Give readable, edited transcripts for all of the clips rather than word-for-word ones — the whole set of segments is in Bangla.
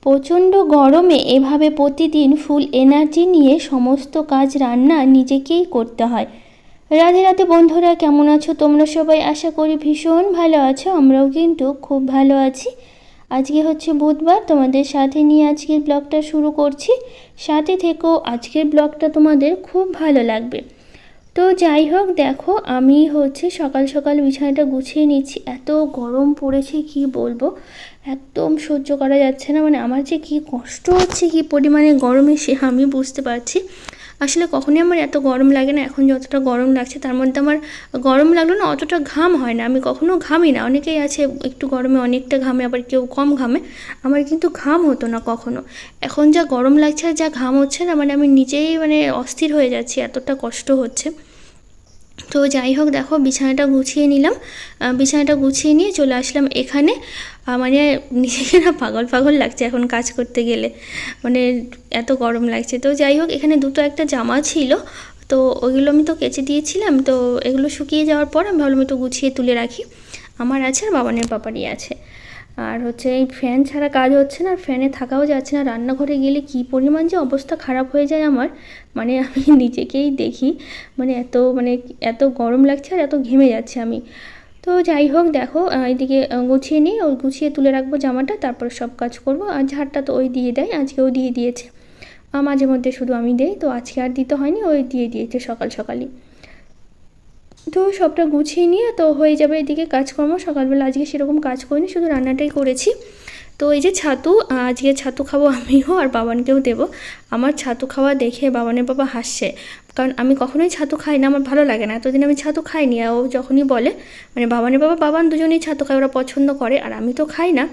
প্রচণ্ড গরমে এভাবে প্রতিদিন ফুল এনার্জি নিয়ে সমস্ত কাজ রান্না নিজেকেই করতে হয়। রাধে রাধে বন্ধুরা, কেমন আছো তোমরা সবাই? আশা করি ভীষণ ভালো আছো। আমরাও কিন্তু খুব ভালো আছি। আজকে হচ্ছে বুধবার, তোমাদের সাথে নিয়ে আজকের ব্লগটা শুরু করছি। সাথে থেকেও আজকের ব্লগটা তোমাদের খুব ভালো লাগবে। তো যাই হোক, দেখো আমি হচ্ছে সকাল সকাল বিছানাটা গুছিয়ে নিচ্ছি। এত গরম পড়েছে কি বলবো, একদম সহ্য করা যাচ্ছে না। মানে আমার যে কি কষ্ট হচ্ছে, কি পরিমাণে গরমে সে আমি বুঝতে পারছি। আসলে কখনোই আমার এত গরম লাগে না, এখন যতটা গরম লাগছে তার মধ্যে আমার গরম লাগলো না, অতটা ঘাম হয় না। আমি কখনো ঘামি না, অনেকেই আছে একটু গরমে অনেকটা ঘামে, আবার কেউ কম ঘামে। আমার কিন্তু ঘাম হতো না কখনো। এখন যা গরম লাগছে আর যা ঘাম হচ্ছে না, মানে আমি নিজেই মানে অস্থির হয়ে যাচ্ছি, এতটা কষ্ট হচ্ছে। তো যাই হোক, দেখো বিছানাটা গুছিয়ে নিলাম। বিছানাটা গুছিয়ে নিয়ে চলে আসলাম এখানে। মানে নিজেকে না পাগল পাগল লাগছে এখন কাজ করতে গেলে, মানে এত গরম লাগছে। তো যাই হোক, এখানে দুটো একটা জামা ছিল, তো ওইগুলো আমি তো কেচে দিয়েছিলাম। তো এগুলো শুকিয়ে যাওয়ার পর আমি ভাবলাম একটু গুছিয়ে তুলে রাখি। আমার আছে আর বাবানের পাপারই আছে। আর হচ্ছে এই ফ্যান ছাড়া কাজ হচ্ছে না, আর ফ্যানে থাকাও যাচ্ছে না। রান্নাঘরে গেলে কী পরিমাণ যে অবস্থা খারাপ হয়ে যায় আমার, মানে আমি নিজেকেই দেখি, মানে এত গরম লাগছে আর এত ঘেমে যাচ্ছে আমি। তো যাই হোক, দেখো এদিকে গুছিয়ে নিই, ওই গুছিয়ে তুলে রাখবো জামাটা, তারপর সব কাজ করব। আর ঝাড়টা তো ওই দিয়ে দেয়, আজকেও দিয়ে দিয়েছে। মাঝে মধ্যে শুধু আমি দেই, তো আজকে আর দিতে হয়নি, ওই দিয়ে দিয়েছে সকাল সকালই। তো সবটা গুছিয়ে নিয়ে তো হয়ে যাবে এদিকে কাজকর্ম। সকালবেলা আজকে সেরকম কাজ করিনি, শুধু রান্নাটাই করেছি। তো এই যে ছাতু, আজকে ছাতু খাবো আমিও, আর বাবানকেও দেবো। আমার ছাতু খাওয়া দেখে বাবানের বাবা হাসছে, কারণ আমি কখনোই ছাতু খাই না, আমার ভালো লাগে না। এতদিন আমি ছাতু খাইনি, ও যখনই বলে, মানে বাবানের বাবা বাবান দুজনেই ছাতু খায়, ওরা পছন্দ করে, আর আমি তো খাই না।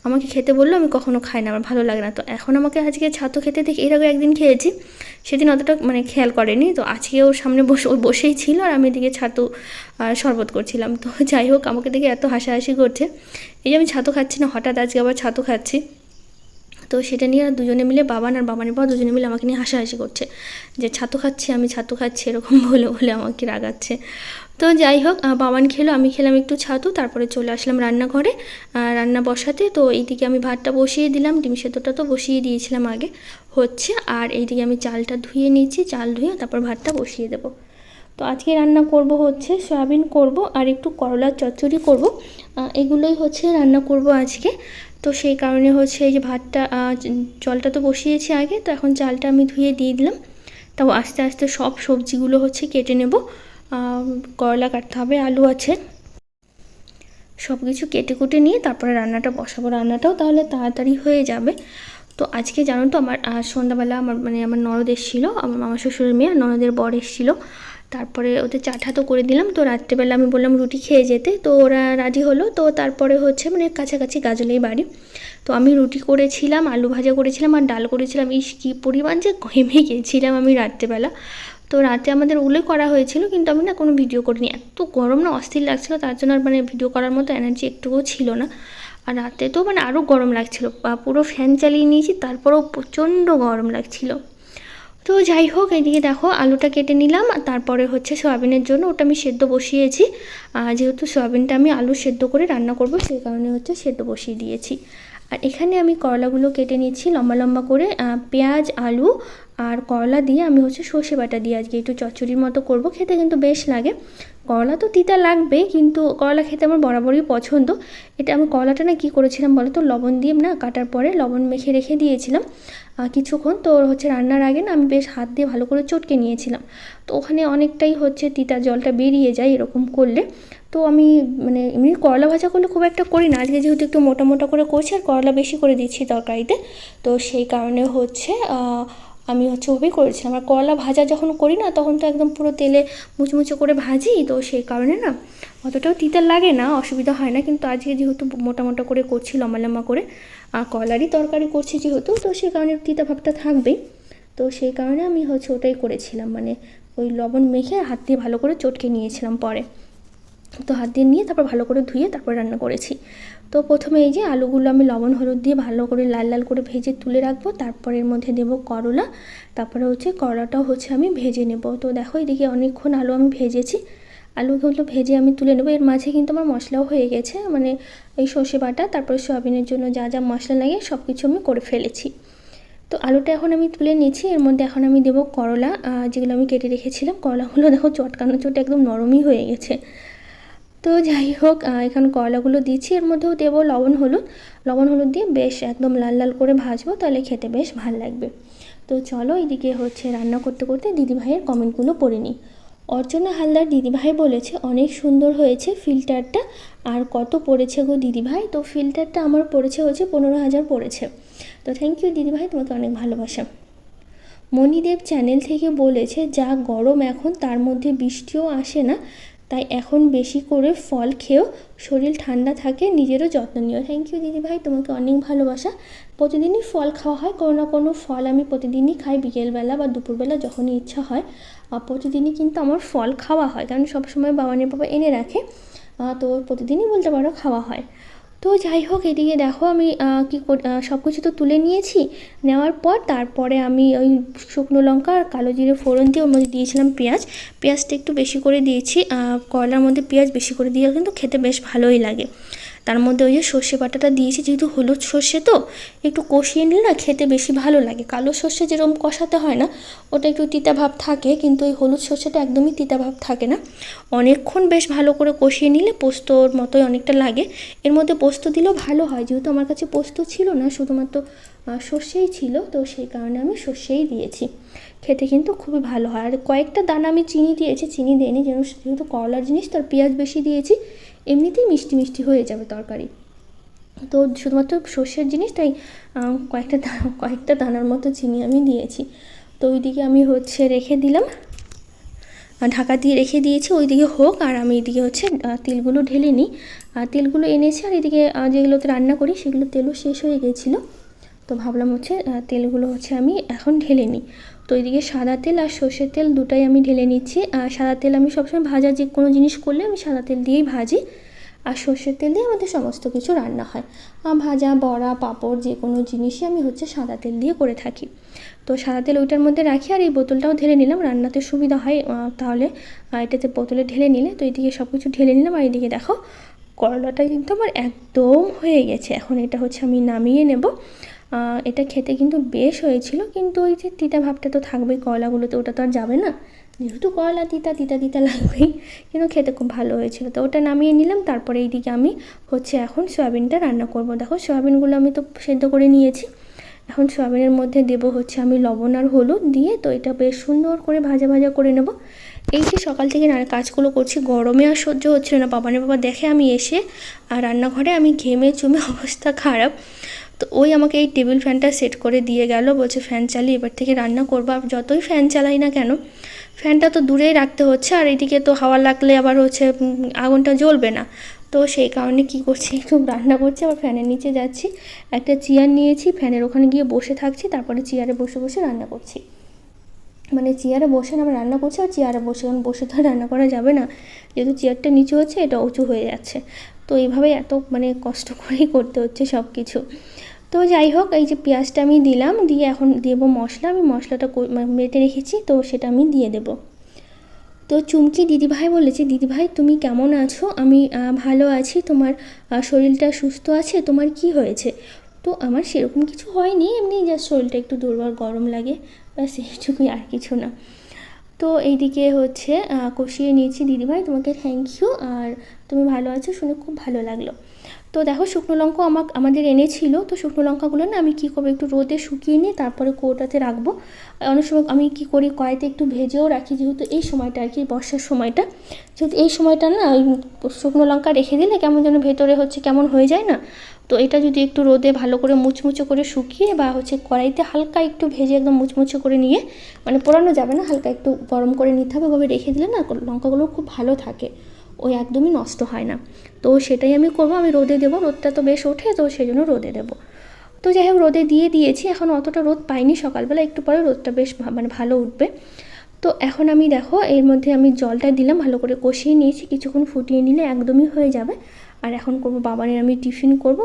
আমাকে খেতে বললো, আমি কখনো খাই না, আমার ভালো লাগে না। তো এখন আমাকে আজকে ছাতু খেতে দেখে, এর আগে একদিন খেয়েছি, সেদিন অতটা মানে খেয়াল করেনি। তো আজকে ওর সামনে বসেই ছিল, আর আমি এদিকে ছাতু শরবত করছিলাম। তো যাই হোক, আমাকে দেখে এত হাসাহাসি করছে। এই যে আমি ছাতু খাচ্ছি না, হঠাৎ আজকে আবার ছাতু খাচ্ছি। তো সেটা নিয়ে আর দুজনে মিলে, বাবান আর বাবানের বাবা দুজনে মিলে আমাকে নিয়ে হাসাহাসি করছে যে ছাতু খাচ্ছি, আমি ছাতু খাচ্ছি, এরকম বলে বলে আমাকে রাগাচ্ছে। তো যাই হোক, বাবান খেলো, আমি খেলাম একটু ছাতু, তারপরে চলে আসলাম রান্নাঘরে রান্না বসাতে। তো এইদিকে আমি ভাতটা বসিয়ে দিলাম, ডিম সেদ্ধটা তো বসিয়ে দিয়েছিলাম আগে, হচ্ছে। আর এইদিকে আমি চালটা ধুয়ে নিচ্ছি, চাল ধুয়ে তারপর ভাতটা বসিয়ে দেবো। তো আজকে রান্না করব হচ্ছে সয়াবিন করব, আর একটু করলার চচ্চড়ি করব। এগুলোই হচ্ছে রান্না করব আজকে। তো সেই কারণে হচ্ছে এই যে ভাতটা, জলটা তো বসিয়েছি আগে, তো এখন চালটা আমি ধুয়ে দিয়ে দিলাম। তাও আস্তে আস্তে সব সবজিগুলো হচ্ছে কেটে নেব। করলা কাটতে হবে, আলু আছে, সব কিছু কেটে কুটে নিয়ে তারপরে রান্নাটা বসাবো। রান্নাটাও তাহলে তাড়াতাড়ি হয়ে যাবে। তো আজকে জানো তো, আমার সন্ধ্যাবেলা আমার ননদ এসেছিলো, আমার মামা শ্বশুরের মেয়ে, ননদের বর এসেছিলো। তারপরে ওদের চাটা তো করে দিলাম। তো রাত্রেবেলা আমি বললাম রুটি খেয়ে যেতে, তো ওরা রাজি হলো। তো তারপরে হচ্ছে মানে কাছাকাছি গাজলেই বাড়ি। তো আমি রুটি করেছিলাম, আলু ভাজা করেছিলাম, আর ডাল করেছিলাম। ইস কী পরিমাণ যে ঘেমে গিয়েছিলাম আমি রাত্রেবেলা। তো রাতে আমাদের ওগুলোই করা হয়েছিল, কিন্তু আমি না কোনো ভিডিও করিনি, এত গরম না, অস্থির লাগছিলো, তার জন্য আর মানে ভিডিও করার মতো এনার্জি একটুকুও ছিল না। আর রাতে তো মানে আরও গরম লাগছিলো, পুরো ফ্যান চালিয়ে নিয়েছি, তারপরেও প্রচণ্ড গরম লাগছিলো। তো যাই হোক, এদিকে দেখো আলুটা কেটে নিলাম, আর তারপরে হচ্ছে সয়াবিনের জন্য ওটা আমি সেদ্ধ বসিয়েছি। যেহেতু সয়াবিনটা আমি আলু সেদ্ধ করে রান্না করব, সেই কারণে হচ্ছে সেদ্ধ বসিয়ে দিয়েছি। আর এখানে আমি করলাগুলো কেটে নিচ্ছি লম্বা লম্বা করে। পেঁয়াজ, আলু আর করলা দিয়ে আমি হচ্ছে সর্ষে বাটা দিয়ে আজকে একটু চচ্চড়ির মতো করব। খেতে কিন্তু বেশ লাগে। করলা তো তিতা লাগবে, কিন্তু করলা খেতে আমার বরাবরই পছন্দ। এটা আমি করলাটা না কী করেছিলাম বলো তো, লবণ দিয়ে না কাটার পরে লবণ মেখে রেখে দিয়েছিলাম কিছুক্ষণ। তো হচ্ছে রান্নার আগে না আমি বেশ হাত দিয়ে ভালো করে চটকে নিয়েছিলাম। তো ওখানে অনেকটাই হচ্ছে তিতা জলটা বেরিয়ে যায় এরকম করলে। তো আমি মানে এমনি করলা ভাজা করলে খুব একটা করি না, আজকে যেহেতু একটু মোটা মোটা করে করছি আর করলা বেশি করে দিচ্ছি তরকারিতে, তো সেই কারণে হচ্ছে আমি হচ্ছে ওভাবেই করেছিলাম। আর করলা ভাজা যখন করি না, তখন তো একদম পুরো তেলে মুচমুচে করে ভাজি, তো সেই কারণে না অতটাও তিতা লাগে না, অসুবিধা হয় না। কিন্তু আজকে যেহেতু মোটা মোটা করে করছি, লম্বা লম্বা করে, আর করলারই তরকারি করছি যেহেতু, তো সেই কারণে তিতা ভাবটা থাকবেই। তো সেই কারণে আমি হচ্ছে ওটাই করেছিলাম, মানে ওই লবণ মেখে হাত দিয়ে ভালো করে চটকে নিয়েছিলাম পরে। তো হাত দিয়ে নিয়ে তারপর ভালো করে ধুয়ে তারপর রান্না করেছি। তো প্রথমে এই যে আলুগুলো আমি লবণ হলুদ দিয়ে ভালো করে লাল লাল করে ভেজে তুলে রাখবো, তারপর এর মধ্যে দেবো করলা, তারপরে হচ্ছে করলাটাও হচ্ছে আমি ভেজে নেব। তো দেখো এদিকে অনেকক্ষণ আলু আমি ভেজেছি। আলুগুলো ভেজে আমি তুলে নেবো। এর মাঝে কিন্তু আমার মশলাও হয়ে গেছে, মানে এই সর্ষে বাটা, তারপরে সয়াবিনের জন্য যা যা মশলা লাগে সব কিছু আমি করে ফেলেছি। তো আলুটা এখন আমি তুলে নিয়েছি। এর মধ্যে এখন আমি দেবো করলা, যেগুলো আমি কেটে রেখেছিলাম। করলাগুলো দেখো চটকানো চটে একদম নরমই হয়ে গেছে। তো যাই হোক, এখন করলাগুলো দিচ্ছি। এর মধ্যেও দেবো লবণ হলুদ দিয়ে বেশ একদম লাল লাল করে ভাজবো, তাহলে খেতে বেশ ভালো লাগবে। তো চলো, এদিকে হচ্ছে রান্না করতে করতে দিদিভাইয়ের কমেন্টগুলো পড়ে নিই। অর্চনা হালদার দিদিভাই বলেছে অনেক সুন্দর হয়েছে ফিল্টারটা। আর কত পড়েছে গো দিদিভাই? তো ফিল্টারটা আমার পড়েছে হচ্ছে 15,000 পড়েছে। তো থ্যাংক ইউ দিদিভাই, তোমাকে অনেক ভালোবাসা। মণিদেব চ্যানেল থেকে বলেছে যা গরম এখন, তার মধ্যে বৃষ্টিও আসে না, তাই এখন বেশি করে ফল খেয়েও শরীর ঠান্ডা থাকে, নিজেরও যত্ন নিও। থ্যাংক ইউ দিদিভাই, তোমাকে অনেক ভালোবাসা। প্রতিদিনই ফল খাওয়া হয়, কোনো না কোনো ফল আমি প্রতিদিনই খাই, বিকেলবেলা বা দুপুরবেলা যখনই ইচ্ছা হয়। প্রতিদিনই কিন্তু আমার ফল খাওয়া হয়, কারণ সবসময় বাবানের বাবা এনে রাখে, তো প্রতিদিনই বলতে পারো খাওয়া হয়। তো যাই হোক, এদিকে দেখো আমি সব কিছু তো তুলে নিয়েছি। নেওয়ার পর তারপরে আমি ওই শুকনো লঙ্কা আর কালো জিরে ফোড়ন দিয়ে ওর মধ্যে দিয়েছিলাম পেঁয়াজটা একটু বেশি করে দিয়েছি। করলার মধ্যে পেঁয়াজ বেশি করে দিয়ে কিন্তু খেতে বেশ ভালোই লাগে। তার মধ্যে ওই যে সর্ষে বাটাটা দিয়েছি, যেহেতু হলুদ সর্ষে তো একটু কষিয়ে নিলে না খেতে বেশি ভালো লাগে। কালো সর্ষে যেরকম কষাতে হয় না, ওটা একটু তিতা ভাব থাকে, কিন্তু এই হলুদ সর্ষেটা একদমই তিতা ভাব থাকে না। অনেকক্ষণ বেশ ভালো করে কষিয়ে নিলে পোস্তর মতোই অনেকটা লাগে। এর মধ্যে পোস্ত দিলেও ভালো হয়, যেহেতু আমার কাছে পোস্ত ছিল না, শুধুমাত্র সর্ষেই ছিল, তো সেই কারণে আমি সর্ষেই দিয়েছি। খেতে কিন্তু খুবই ভালো হয়। আর কয়েকটা দানা আমি চিনি দিয়েছি, চিনি দিইনি যেহেতু করলার জিনিস, তার পেঁয়াজ বেশি দিয়েছি, এমনিতেই মিষ্টি মিষ্টি হয়ে যাবে তরকারি। তো শুধুমাত্র সর্ষের জিনিস, তাই কয়েকটা দানার মতো চিনি আমি দিয়েছি। তো ওইদিকে আমি হচ্ছে রেখে দিলাম, ঢাকা দিয়ে রেখে দিয়েছি, ওইদিকে হোক। আর আমি এদিকে হচ্ছে তেলগুলো ঢেলে নিই। তেলগুলো এনেছি, আর এদিকে যেগুলোতে রান্না করি সেগুলো তেলও শেষ হয়ে গিয়েছিলো, তো ভাবলাম হচ্ছে তেলগুলো হচ্ছে আমি এখন ঢেলে নিই। তো এদিকে সাদা তেল আর সর্ষের তেল দুটাই আমি ঢেলে নিচ্ছি। আর সাদা তেল আমি সবসময় ভাজা যে কোনো জিনিস করলে আমি সাদা তেল দিয়েই ভাজি, আর সর্ষের তেল দিয়ে আমাদের সমস্ত কিছু রান্না হয়। ভাজা, বড়া, পাঁপড় যে কোনো জিনিসই আমি হচ্ছে সাদা তেল দিয়ে করে থাকি। তো সাদা তেল ওইটার মধ্যে রাখি, আর এই বোতলটাও ঢেলে নিলাম, রান্নাতে সুবিধা হয় তাহলে এটাতে বোতলে ঢেলে নিলে। তো এইদিকে সব কিছু ঢেলে নিলাম। আর এইদিকে দেখো করলাটা কিন্তু আমার একদম হয়ে গেছে। এখন এটা হচ্ছে আমি নামিয়ে নেব। এটা খেতে কিন্তু বেশ হয়েছিল, কিন্তু ওই যে তিতা ভাবটা তো থাকবেই করলাগুলোতে, ওটা তো আর যাবে না, যেহেতু করলা তিতা লাগবেই, কিন্তু খেতে খুব ভালো হয়েছিল। তো ওটা নামিয়ে নিলাম। তারপরে এইদিকে আমি হচ্ছে এখন সয়াবিনটা রান্না করব। দেখো সয়াবিনগুলো আমি তো সেদ্ধ করে নিয়েছি, এখন সয়াবিনের মধ্যে দেব হচ্ছে আমি লবণ আর হলুদ দিয়ে, তো এটা বেশ সুন্দর করে ভাজা ভাজা করে নেব। এই যে সকাল থেকে কাজগুলো করছি, গরমে আর সহ্য হচ্ছিল না। বাবানের বাবা দেখে আমি এসে আর রান্নাঘরে আমি ঘেমে চুমে অবস্থা খারাপ, তো ওই আমাকে এই টেবিল ফ্যানটা সেট করে দিয়ে গেল, বলছে ফ্যান চালিয়ে এবার থেকে রান্না করবো। আর যতই ফ্যান চালাই না কেন, ফ্যানটা তো দূরেই রাখতে হচ্ছে, আর এদিকে তো হাওয়া লাগলে আবার হচ্ছে আগুনটা জ্বলবে না। তো সেই কারণে কি করছি, একটু রান্না করছি, আবার ফ্যানের নিচে যাচ্ছি, একটা চেয়ার নিয়েছি, ফ্যানের ওখানে গিয়ে বসে থাকছি, তারপরে চেয়ারে বসে বসে রান্না করছি। মানে চেয়ারে বসে আমরা রান্না করছি, আর চেয়ারে বসে, কারণ বসে তো রান্না করা যাবে না, যেহেতু চেয়ারটা নিচু হচ্ছে, এটা উঁচু হয়ে যাচ্ছে। তো এইভাবেই এত কষ্ট করেই করতে হচ্ছে সব কিছু। তো যাই হোক, এই যে পেঁয়াজটা আমি দিলাম, দিয়ে এখন দেবো মশলা। আমি মশলাটা বেটে রেখেছি, তো সেটা আমি দিয়ে দেবো। তো চুমকি দিদিভাই বলেছে, দিদিভাই তুমি কেমন আছো? আমি ভালো আছি। তোমার শরীরটা সুস্থ আছে? তোমার কি হয়েছে? তো আমার সেরকম কিছু হয়নি, এমনি জাস্ট শরীরটা একটু দুর্বল, গরম লাগে, ব্যাস এইটুকুই, আর কিছু না। তো এইদিকে হচ্ছে কষিয়ে নিয়েছি। দিদিভাই তোমাকে থ্যাংক ইউ, আর তুমি ভালো আছো শুনে খুব ভালো লাগলো। তো দেখো শুকনো লঙ্কা আমাদের এনেছিল, তো শুকনো লঙ্কাগুলো না আমি কী করবো, একটু রোদে শুকিয়ে নিয়ে তারপরে কৌটাতে রাখবো। অনেক সময় আমি কী করি, কড়াইতে একটু ভেজেও রাখি, যেহেতু এই সময়টা আর কি বর্ষার সময়টা, যেহেতু এই সময়টা না ওই শুকনো লঙ্কা রেখে দিলে কেমন যেন ভেতরে হচ্ছে কেমন হয়ে যায় না। তো এটা যদি একটু রোদে ভালো করে মুচমুচে করে শুকিয়ে, বা হচ্ছে কড়াইতে হালকা একটু ভেজে একদম মুচমুচে করে নিয়ে, মানে পোড়ানো যাবে না, হালকা একটু গরম করে নিতে হবে, ওভাবে রেখে দিলে না লঙ্কাগুলো খুব ভালো থাকে, ওই একদমই নষ্ট হয় না। তো সেটাই আমি করবো, আমি রোদে দেবো, রোদটা তো বেশ ওঠে, তো সেই জন্য রোদে দেবো। তো যাই হোক রোদে দিয়ে দিয়েছি, এখন অতটা রোদ পাইনি, সকালবেলা একটু পরে রোদটা বেশ ভালো উঠবে। তো এখন আমি দেখো এর মধ্যে আমি জলটা দিলাম, ভালো করে কষিয়ে নিয়েছি, কিছুক্ষণ ফুটিয়ে নিলে একদমই হয়ে যাবে। আর এখন করবো বাবানের আমি টিফিন করবো,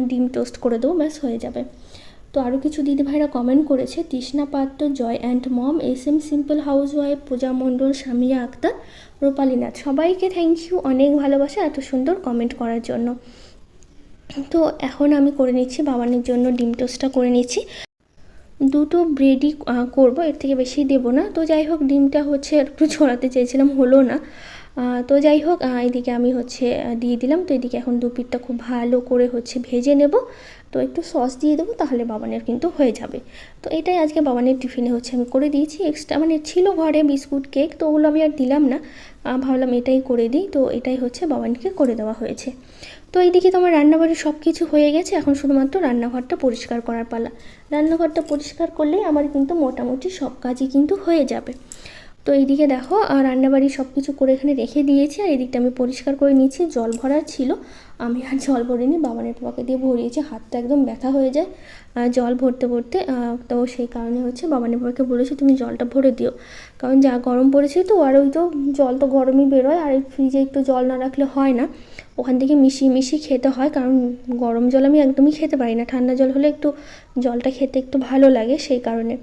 ডিম টোস্ট করে দেবো, ব্যাস হয়ে যাবে। তো তো আরও কিছু দিদিভাইরা কমেন্ট করেছে, Trishna Patra, Joy and mom, SM simple house wife, Puja Mondal, Samia Akter, Rupali Nath, সবাইকে থ্যাংক ইউ, অনেক ভালোবাসা এত সুন্দর কমেন্ট করার জন্য। তো এখন আমি করে নিচ্ছি বাবানের জন্য ডিম টোস্টটা করে নিচ্ছি। দুটো ব্রেডই করবো, এর থেকে বেশি দেবো না। তো যাই হোক, ডিমটা হচ্ছে একটু ছড়াতে চেয়েছিলাম, হলো না। তো যাই হোক, এদিকে আমি হচ্ছে দিয়ে দিলাম। তো এদিকে এখন দু পিঠটা খুব ভালো করে হচ্ছে ভেজে নেব। তো একটু সস দিয়ে দেবো, তাহলে বাবানের কিন্তু হয়ে যাবে। তো এটাই আজকে বাবানের টিফিনে হচ্ছে আমি করে দিয়েছি। এক্সট্রা মানে ছিল ঘরে বিস্কুট, কেক, তো ওগুলো আমি আর দিলাম না, ভাবলাম এটাই করে দিই। তো এটাই হচ্ছে বাবানকে করে দেওয়া হয়েছে। তো এইদিকে তো আমার রান্নাবাড়ি সব কিছু হয়ে গেছে, এখন শুধুমাত্র রান্নাঘরটা পরিষ্কার করার পালা। রান্নাঘরটা পরিষ্কার করলেই আমার কিন্তু মোটামুটি সব কাজই কিন্তু হয়ে যাবে। তো এইদিকে দেখো রান্নাবাড়ি সব কিছু করে এখানে রেখে দিয়েছি, আর এদিকটা আমি পরিষ্কার করে নিচ্ছি। জল ভরার ছিল, আমি আর জল ভরিনি, বাবানের পাপাকে দিয়ে ভরিয়েছি। হাতটা একদম ব্যথা হয়ে যায় জল ভরতে ভরতে। তো সেই কারণে হচ্ছে বাবানের পাপাকে বলেছি তুমি জলটা ভরে দিও, কারণ যা গরম পড়েছে তো, আর ওই তো জল তো গরমই বেরোয়, আর ফ্রিজে একটু জল না রাখলে হয় না, ওখান থেকে মিশিয়ে মিশিয়ে খেতে হয়। কারণ গরম জল আমি একদমই খেতে পারি না, ঠান্ডা জল হলে একটু জলটা খেতে একটু ভালো লাগে, সেই কারণে।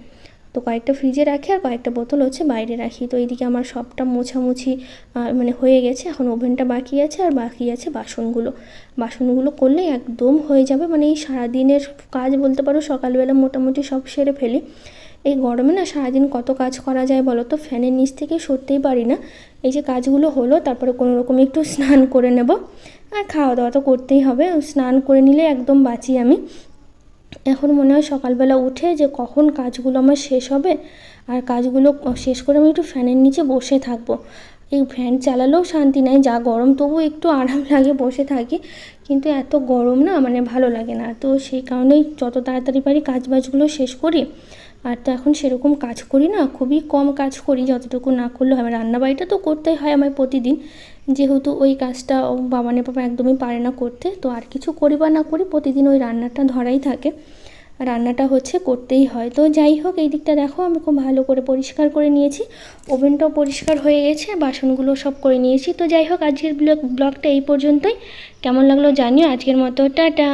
তো কয়েকটা ফ্রিজে রাখি আর কয়েকটা বোতল হচ্ছে বাইরে রাখি। তো এইদিকে আমার সবটা মোছামুছি মানে হয়ে গেছে, এখন ওভেনটা বাকি আছে, আর বাকি আছে বাসনগুলো করলেই একদম হয়ে যাবে। মানে এই সারাদিনের কাজ বলতে পারো, সকালবেলা মোটামুটি সব সেরে ফেলি। এই গরমে না সারাদিন কত কাজ করা যায় বলো তো, ফ্যানের নিচ থেকে সরতেই পারি না। এই যে কাজগুলো হলো, তারপরে কোনো রকম একটু স্নান করে নেব, আর খাওয়া দাওয়া তো করতেই হবে। স্নান করে নিলে একদম বাঁচি আমি। এখন মনে হয় সকালবেলা উঠে যে কখন কাজগুলো আমার শেষ হবে, আর কাজগুলো শেষ করে আমি একটু ফ্যানের নিচে বসে থাকবো। এই ফ্যান চালালেও শান্তি নাই, যা গরম, তবু একটু আরাম লাগে, বসে থাকি। কিন্তু এত গরম না, মানে ভালো লাগে না। তো সেই কারণেই যত তাড়াতাড়ি পারি কাজবাজগুলো শেষ করি। আর তো এখন সেরকম কাজ করি না, খুবই কম কাজ করি, যতটুকু না করলে হয়। রান্নাবাড়িটা তো করতেই হয় আমার প্রতিদিন, যেহেতু ওই কাজটা বাবানের পাপা একদমই পারে না করতে। তো আর কিছু করি বা না করি, প্রতিদিন ওই রান্নাটা ধরাই থাকে, রান্নাটা হচ্ছে করতেই হয়। তো যাই হোক, এই দিকটা দেখো আমি খুব ভালো করে পরিষ্কার করে নিয়েছি, ওভেনটাও পরিষ্কার হয়ে গেছে, বাসনগুলো সব করে নিয়েছি। তো যাই হোক, আজকের ব্লগটা এই পর্যন্তই। কেমন লাগলো জানিও। আজকের মতো টাটা।